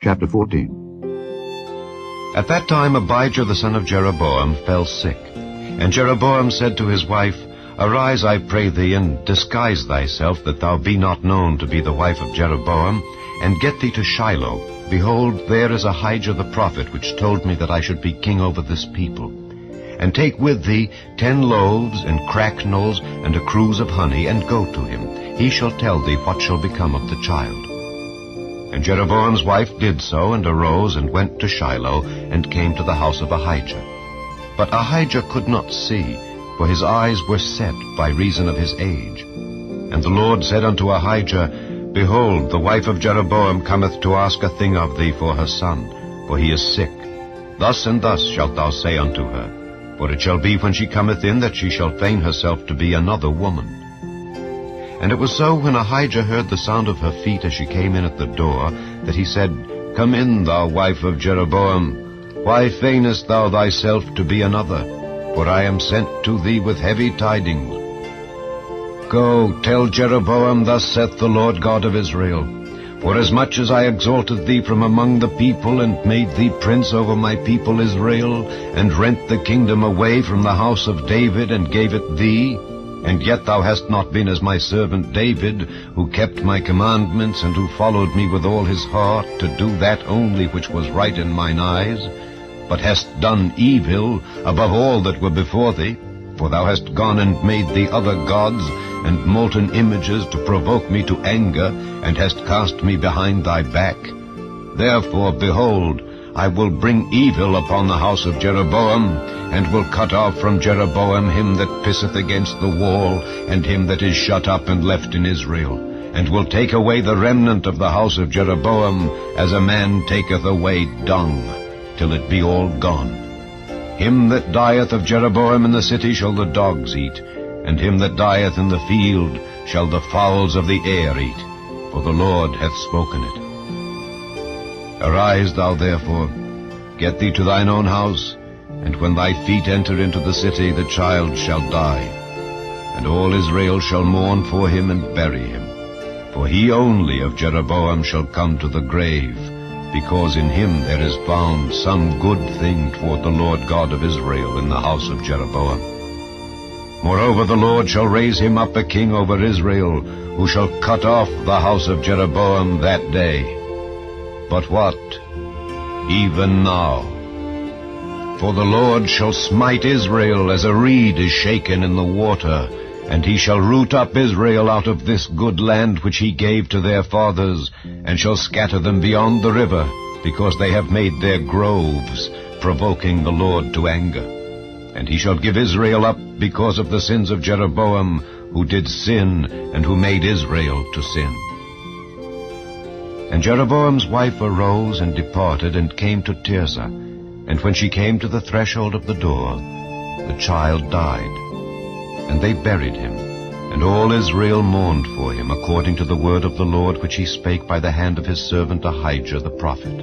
Chapter 14. At that time Abijah the son of Jeroboam fell sick. And Jeroboam said to his wife, Arise, I pray thee, and disguise thyself, that thou be not known to be the wife of Jeroboam, and get thee to Shiloh. Behold, there is Ahijah the prophet, which told me that I should be king over this people. And take with thee 10 loaves, and cracknels, and a cruse of honey, and go to him. He shall tell thee what shall become of the child. And Jeroboam's wife did so, and arose, and went to Shiloh, and came to the house of Ahijah. But Ahijah could not see, for his eyes were set by reason of his age. And the Lord said unto Ahijah, Behold, the wife of Jeroboam cometh to ask a thing of thee for her son, for he is sick. Thus and thus shalt thou say unto her, for it shall be when she cometh in that she shall feign herself to be another woman. And it was so, when Ahijah heard the sound of her feet as she came in at the door, that he said, Come in, thou wife of Jeroboam. Why feignest thou thyself to be another? For I am sent to thee with heavy tidings. Go, tell Jeroboam, Thus saith the Lord God of Israel, Forasmuch as I exalted thee from among the people, and made thee prince over my people Israel, and rent the kingdom away from the house of David, and gave it thee, and yet thou hast not been as my servant David, who kept my commandments, and who followed me with all his heart, to do that only which was right in mine eyes, but hast done evil above all that were before thee. For thou hast gone and made thee other gods, and molten images, to provoke me to anger, and hast cast me behind thy back. Therefore, behold, I will bring evil upon the house of Jeroboam, and will cut off from Jeroboam him that pisseth against the wall, and him that is shut up and left in Israel, and will take away the remnant of the house of Jeroboam, as a man taketh away dung, till it be all gone. Him that dieth of Jeroboam in the city shall the dogs eat, and him that dieth in the field shall the fowls of the air eat, for the Lord hath spoken it. Arise thou therefore, get thee to thine own house, and when thy feet enter into the city, the child shall die. And all Israel shall mourn for him and bury him. For he only of Jeroboam shall come to the grave, because in him there is found some good thing toward the Lord God of Israel in the house of Jeroboam. Moreover, the Lord shall raise him up a king over Israel, who shall cut off the house of Jeroboam that day. But what? Even now. For the Lord shall smite Israel as a reed is shaken in the water, and he shall root up Israel out of this good land which he gave to their fathers, and shall scatter them beyond the river, because they have made their groves, provoking the Lord to anger. And he shall give Israel up because of the sins of Jeroboam, who did sin, and who made Israel to sin. And Jeroboam's wife arose and departed, and came to Tirzah. And when she came to the threshold of the door, the child died. And they buried him, and all Israel mourned for him, according to the word of the Lord which he spake by the hand of his servant Ahijah the prophet.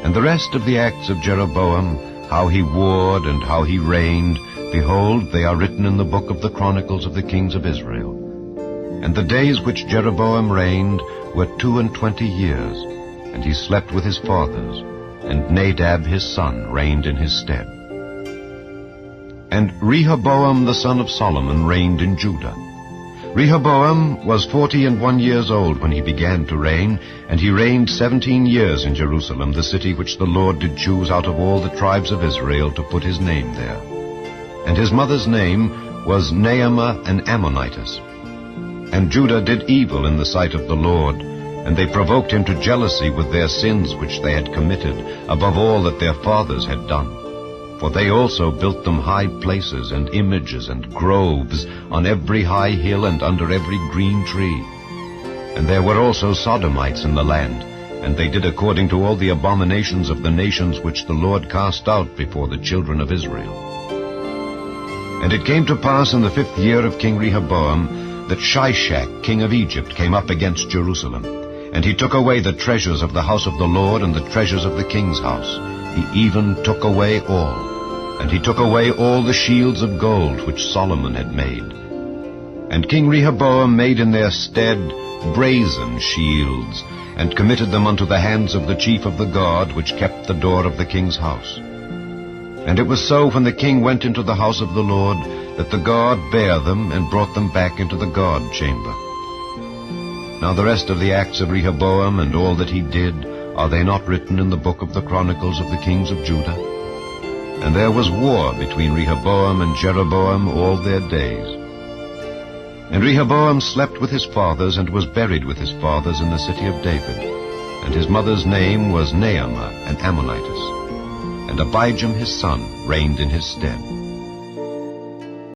And the rest of the acts of Jeroboam, how he warred and how he reigned, behold, they are written in the book of the Chronicles of the kings of Israel. And the days which Jeroboam reigned were 22 years, and he slept with his fathers, and Nadab his son reigned in his stead. And Rehoboam the son of Solomon reigned in Judah. Rehoboam was 41 years old when he began to reign, and he reigned 17 years in Jerusalem, the city which the Lord did choose out of all the tribes of Israel to put his name there. And his mother's name was Naamah an Ammonitess. And Judah did evil in the sight of the Lord, and they provoked him to jealousy with their sins which they had committed, above all that their fathers had done. For they also built them high places and images and groves on every high hill and under every green tree. And there were also Sodomites in the land, and they did according to all the abominations of the nations which the Lord cast out before the children of Israel. And it came to pass in the 5th year of King Rehoboam that Shishak king of Egypt came up against Jerusalem. And he took away the treasures of the house of the Lord and the treasures of the king's house. He even took away all. And he took away all the shields of gold which Solomon had made. And King Rehoboam made in their stead brazen shields, and committed them unto the hands of the chief of the guard, which kept the door of the king's house. And it was so, when the king went into the house of the Lord, that the guard bare them, and brought them back into the guard chamber. Now the rest of the acts of Rehoboam, and all that he did, are they not written in the book of the chronicles of the kings of Judah? And there was war between Rehoboam and Jeroboam all their days. And Rehoboam slept with his fathers, and was buried with his fathers in the city of David. And his mother's name was Naamah, an Ammonitess. And Abijam his son reigned in his stead.